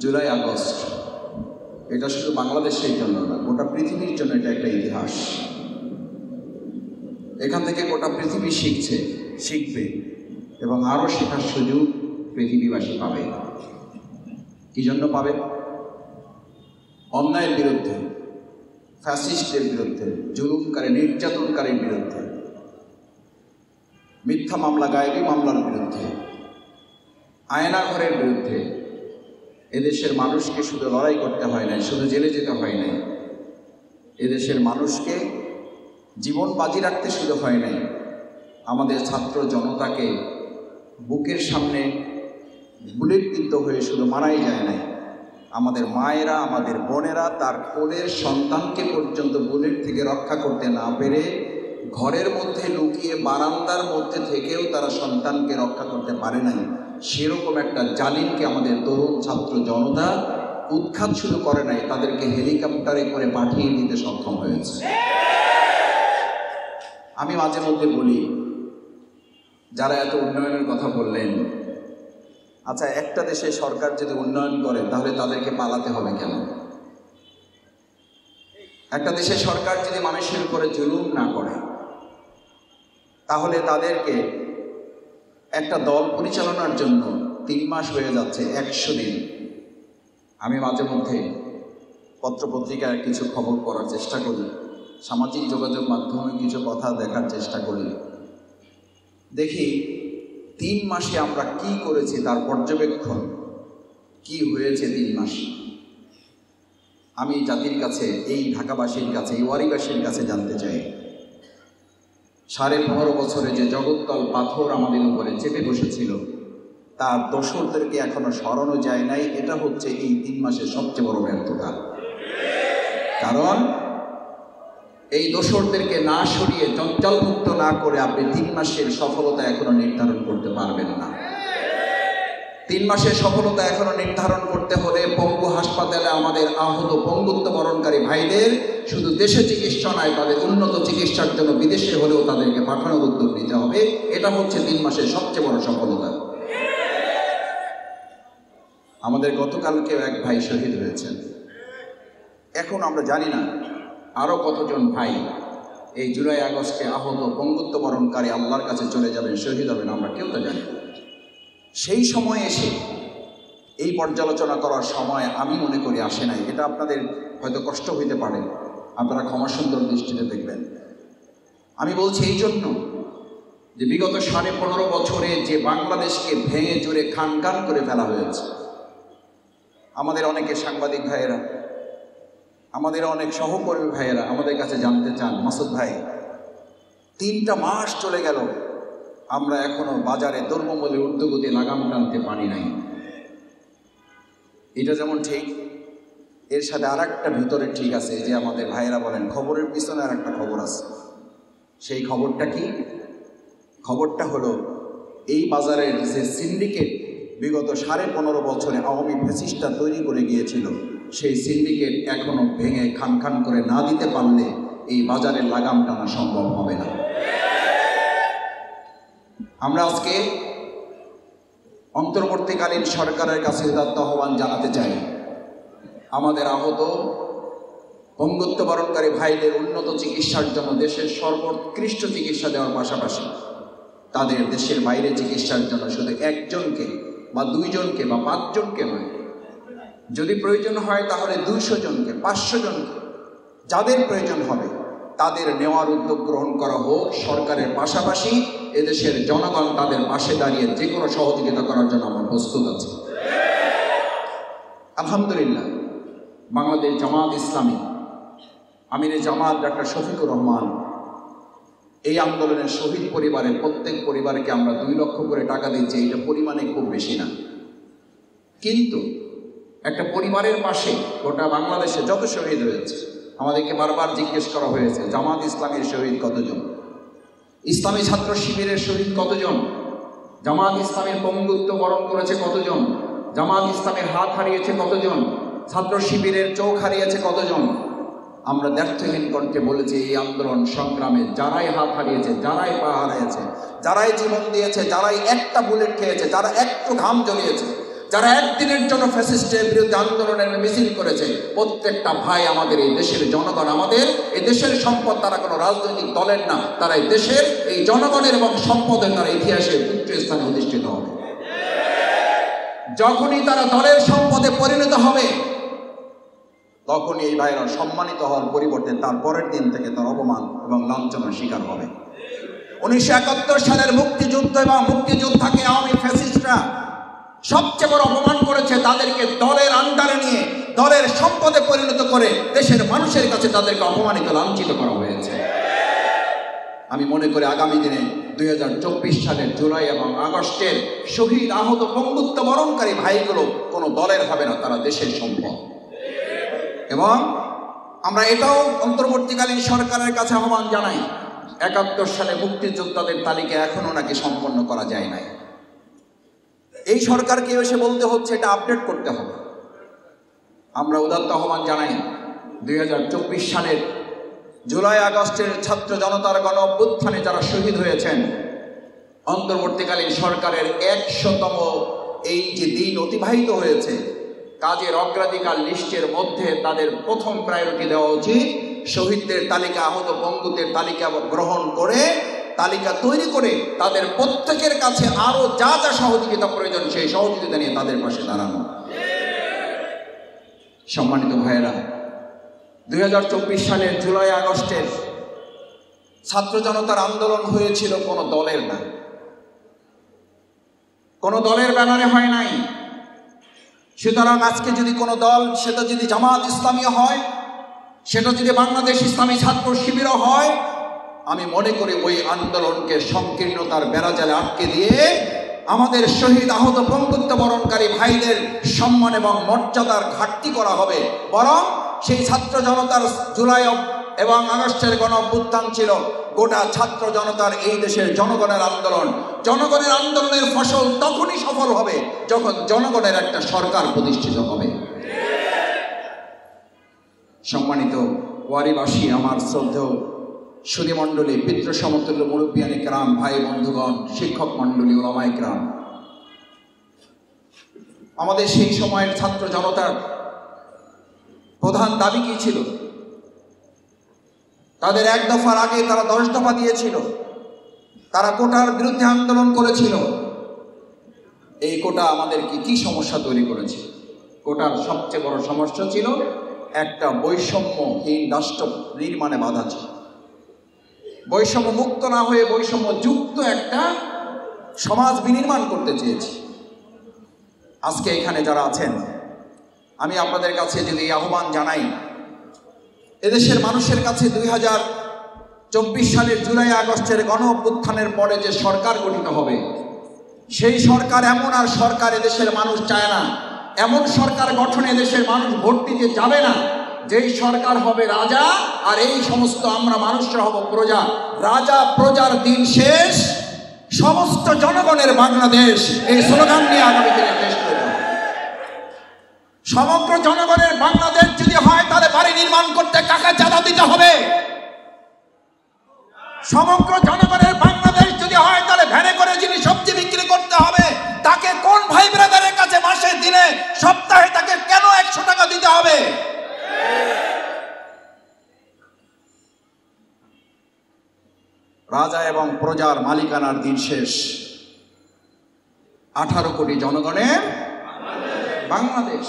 July August এটা শুধু বাংলাদেশের জন্য না, গোটা পৃথিবীর জন্য এটা একটা ইতিহাস। এখান থেকে গোটা পৃথিবী শিখবে এবং আরও শেখার সুযোগ পৃথিবীবাসী পাবে। কি জন্য পাবে? অন্যায়ের বিরুদ্ধে, ফ্যাসিস্টের বিরুদ্ধে, জুলুমকারী নির্যাতনকারীর বিরুদ্ধে, মিথ্যা মামলা গায়েবী মামলার বিরুদ্ধে, আয়নাঘরের বিরুদ্ধে। এদেশের মানুষকে শুধু লড়াই করতে হয় নাই, শুধু জেলে যেতে হয় নাই, এদেশের মানুষকে জীবন বাজি রাখতে শুধু হয় নাই, আমাদের ছাত্র জনতাকে বুকের সামনে বুলেটবিদ্ধ হয়ে শুধু মারাই যায় নাই, আমাদের মায়েরা, আমাদের বোনেরা তার কোলের সন্তানকে পর্যন্ত বুলেট থেকে রক্ষা করতে না পেরে ঘরের মধ্যে লুকিয়ে বারান্দার মধ্যে থেকেও তারা সন্তানকে রক্ষা করতে পারে নাই। সেরকম একটা জালিমকে আমাদের তরুণ ছাত্র জনতা উৎখাত শুরু করে নাই, তাদেরকে হেলিকপ্টারে করে পাঠিয়ে দিতে সক্ষম হয়েছে। আমি মাঝে মধ্যে বলি, যারা এত উন্নয়নের কথা বললেন, আচ্ছা একটা দেশে সরকার যদি উন্নয়ন করে তাহলে তাদেরকে পালাতে হবে কেন? একটা দেশে সরকার যদি মানুষের উপরে জুলুম না করে তাহলে তাদেরকে একটা দল পরিচালনার জন্য 3 মাস হয়ে যাচ্ছে, 100 দিন। আমি মাঝে মধ্যে পত্রপত্রিকায় কিছু খবর পড়ার চেষ্টা করি, সামাজিক যোগাযোগ মাধ্যমে কিছু কথা দেখার চেষ্টা করি, দেখি 3 মাসে আমরা কি করেছি তার পর্যবেক্ষণ, কি হয়েছে 3 মাসে। আমি জাতির কাছে, এই ঢাকাবাসীর কাছে, এই ওয়ারিবাসীর কাছে জানতে চাই, 15.5 বছরে যে জগৎতল পাথর আমাদের উপরে চেপে বসেছিল তার দোসরদেরকে এখনো সরানো যায় নাই। এটা হচ্ছে এই 3 মাসের সবচেয়ে বড় ব্যর্থতা। কারণ এই দোসরদেরকে না সরিয়ে, জঞ্জালমুক্ত না করে আপনি 3 মাসের সফলতা এখনো নির্ধারণ করতে পারবেন না। 3 মাসের সফলতা এখনো নির্ধারণ করতে হলে পঙ্গু হাসপাতালে আমাদের আহত পঙ্গুত্ব বরণকারী ভাইদের শুধু দেশে চিকিৎসা নয়, তাদের উন্নত চিকিৎসার জন্য বিদেশে হলেও তাদেরকে পাঠানোর উদ্যোগ নিতে হবে। এটা হচ্ছে 3 মাসের সবচেয়ে বড় সফলতা। আমাদের গতকালকেও এক ভাই শহীদ হয়েছেন। এখন আমরা জানি না আরও কতজন ভাই এই জুলাই আগস্টে আহত পঙ্গুত্ব বরণকারী আল্লাহর কাছে চলে যাবেন, শহীদ হবেন, আমরা কেউ তো জানি না। সেই সময় এসে এই পর্যালোচনা করার সময় আমি মনে করি আসে নাই। এটা আপনাদের হয়তো কষ্ট হইতে পারে, আপনারা ক্ষমা সুন্দর দৃষ্টিতে দেখবেন। আমি বলছি এই জন্য যে বিগত 15.5 বছরে যে বাংলাদেশকে ভেঙে চুরে খান খান করে ফেলা হয়েছে, আমাদের অনেকে সাংবাদিক ভাইয়েরা, আমাদের অনেক সহকর্মী ভাইয়েরা আমাদের কাছে জানতে চান, মাসুদ ভাই 3টা মাস চলে গেল, আমরা এখনো বাজারে দ্রব্যমূল্যের ঊর্ধ্বগতি লাগাম টানতে পারি নাই। এটা যেমন ঠিক, এর সাথে আর একটা ভিতরে ঠিক আছে, যে আমাদের ভাইয়েরা বলেন খবরের পিছনে আর একটা খবর আছে। সেই খবরটা কি? খবরটা হলো এই বাজারের যে সিন্ডিকেট বিগত 15.5 বছরে আওয়ামী ফ্যাসিস্টরা তৈরি করে গিয়েছিল, সেই সিন্ডিকেট এখনো ভেঙে খান খান করে না দিতে পারলে এই বাজারের লাগাম টানা সম্ভব হবে না। আমরা আজকে অন্তর্বর্তীকালীন সরকারের কাছে উদাত্ত আহ্বান জানাতে চাই, আমাদের আহত পঙ্গুত্ব বরণকারী ভাইদের উন্নত চিকিৎসার জন্য দেশের সর্বোৎকৃষ্ট চিকিৎসা দেওয়ার পাশাপাশি তাদের দেশের বাইরে চিকিৎসার জন্য শুধু 1 জনকে বা 2 জনকে বা 5 জনকে নয়, যদি প্রয়োজন হয় তাহলে 200 জনকে, 500 জনকে, যাদের প্রয়োজন হবে তাদের নেওয়ার উদ্যোগ গ্রহণ করা হোক। সরকারের পাশাপাশি এদেশের জনগণ তাদের পাশে দাঁড়িয়ে যে কোনো সহযোগিতা করার জন্য আমরা প্রস্তুত আছি। আলহামদুলিল্লাহ, বাংলাদেশ জামাত ইসলামী আমিরে জামাত ডক্টর শফিকুর রহমান এই আন্দোলনের শহীদ পরিবারের প্রত্যেক পরিবারকে আমরা 2 লক্ষ করে টাকা দিচ্ছি। এটা পরিমাণে খুব বেশি না, কিন্তু একটা পরিবারের পাশে গোটা বাংলাদেশে যত শহীদ হয়েছে, আমাদেরকে বারবার জিজ্ঞেস করা হয়েছে জামাত ইসলামের শহীদ কতজন, ইসলামী ছাত্র শিবিরের শহীদ কতজন, জামাত ইসলামের পঙ্গুত্ব বরণ করেছে কতজন, জামাত ইসলামের হাত হারিয়েছে কতজন, ছাত্র শিবিরের চোখ হারিয়েছে কতজন। আমরা ব্যর্থহীন কণ্ঠে বলেছি এই আন্দোলন সংগ্রামে যারাই হাত হারিয়েছে, যারাই পা হারিয়েছে, যারাই জীবন দিয়েছে, যারাই একটা বুলেট খেয়েছে, যারা একটু ঘাম জ্বলিয়েছে, যারা একদিনের জন্য ফ্যাসিস্টের বিরুদ্ধে আন্দোলনের মিছিল করেছে, প্রত্যেকটা ভাই আমাদের এই দেশের জনগণ, আমাদের এই দেশের সম্পদ। তারা কোনো রাজনৈতিক দলের না, তারা এই দেশের এই জনগণের এবং সম্পদের তারা ইতিহাসে উচ্চ স্থানে অধিষ্ঠিত হবে। যখনই তারা দলের সম্পদে পরিণত হবে, তখনই এই ভাইরা সম্মানিত হওয়ার পরিবর্তে তার পরের দিন থেকে তার অপমান এবং লাঞ্ছনার শিকার হবে। 1971 সালের মুক্তিযুদ্ধ এবং মুক্তিযোদ্ধাকে আওয়ামী ফ্যাসিস্টরা সবচেয়ে বড় অপমান করেছে। তাদেরকে দলের আন্ডারে নিয়ে দলের সম্পদে পরিণত করে দেশের মানুষের কাছে তাদেরকে অপমানিত, লাঞ্ছিত করা হয়েছে। আমি মনে করি আগামী দিনে 2024 সালের জুলাই এবং আগস্টের শহীদ, আহত, বঙ্গুত্ব বরণকারী ভাইগুলো কোনো দলের হবে না, তারা দেশের সম্পদ। এবং আমরা এটাও অন্তর্বর্তীকালীন সরকারের কাছে আহ্বান জানাই, 71 সালে মুক্তিযোদ্ধাদের তালিকা এখনো নাকি সম্পন্ন করা যায় নাই। এই সরকারকে এসে বলতে হচ্ছে এটা আপডেট করতে হবে। আমরা উদাত্ত আহ্বান জানাই, 2024 সালের জুলাই আগস্টের ছাত্র জনতার গণ অভ্যুত্থানে যারা শহীদ হয়েছেন, অন্তর্বর্তীকালীন সরকারের 100তম এই যে দিন অতিবাহিত হয়েছে, কাজের অগ্রাধিকার লিস্টের মধ্যে তাদের প্রথম প্রায়োরিটি দেওয়া উচিত শহীদদের তালিকা, আহত বঙ্গুদের তালিকা গ্রহণ করে, তালিকা তৈরি করে তাদের প্রত্যেকের কাছে আরো যা যা সহযোগিতা প্রয়োজন সেই সহযোগিতা নিয়ে তাদের পাশে দাঁড়ানো। সম্মানিত ভাইয়েরা, 2024 সালের জুলাই আগস্টের ছাত্র জনতার আন্দোলন হয়েছিল কোনো দলের না, কোনো দলের ব্যানারে হয় নাই। সুতরাং আজকে যদি কোনো দল, সেটা যদি জামাত ইসলামী হয়, সেটা যদি বাংলাদেশ ইসলামী ছাত্র শিবিরও হয়, আমি মনে করি ওই আন্দোলনকে সংকীর্ণতার বেড়াজালে আটকে দিয়ে আমাদের শহীদ, আহত, বঙ্গুত্ব বরণকারী ভাইদের সম্মান এবং মর্যাদার ঘাটতি করা হবে। বরং সেই ছাত্র জনতার জুলাই এবং আগস্টের গণ অভ্যুত্থান ছিল গোটা ছাত্র জনতার, এই দেশের জনগণের আন্দোলন। জনগণের আন্দোলনের ফসল তখনই সফল হবে যখন জনগণের একটা সরকার প্রতিষ্ঠিত হবে। সম্মানিত ওয়ারিবাসী, আমার শ্রদ্ধেয় সুধীমণ্ডলী, পিতৃ সমতুল্য মুরব্বিয়ানে কেরাম, ভাই বন্ধুগণ, শিক্ষক মণ্ডলী, ওলামায়ে কেরাম, আমাদের সেই সময়ের ছাত্র জনতার প্রধান দাবি কি ছিল? তাদের 1 দফার আগে তারা 10 দফা দিয়েছিল। তারা কোটার বিরুদ্ধে আন্দোলন করেছিল। এই কোটা আমাদেরকে কি সমস্যা তৈরি করেছে? কোটার সবচেয়ে বড় সমস্যা ছিল একটা বৈষম্যহীন রাষ্ট্র নির্মাণে বাধা ছিল। বৈষম্য মুক্ত না হয়ে বৈষম্য যুক্ত একটা সমাজ বিনির্মাণ করতে চেয়েছি। আজকে এখানে যারা আছেন, আমি আপনাদের কাছে যদি আহ্বান জানাই, এদেশের মানুষের কাছে 2024 সালের জুলাই আগস্টের গণ অভ্যুত্থানের পরে যে সরকার গঠিত হবে, সেই সরকার এমন আর সরকার এদেশের মানুষ চায় না। এমন সরকার গঠনে এদেশের মানুষ ভোট দিতে যাবে না। যেই সরকার হবে রাজা, আর এই সমস্ত আমরা মানুষরা হব প্রজা। রাজা প্রজার দিন শেষ, সমস্ত জনগণের বাংলাদেশ, এই স্লোগান নিয়ে আগামী দিনে দেশ তৈরি হবে। সমগ্র জনগণের বাংলাদেশ যদি হয়, তাহলে বাড়ি নির্মাণ করতে কাকে চাঁদা দিতে হবে? সমগ্র জনগণের বাংলাদেশ যদি হয়, তাহলে ভ্যানে করে যিনি সবজি বিক্রি করতে হবে, তাকে কোন ভাই ব্রাদারের কাছে মাসে, দিনে, সপ্তাহে তাকে কেন 100 টাকা দিতে হবে? রাজা এবং প্রজার মালিকানার দিন শেষ। 18 কোটি জনগণের বাংলাদেশ।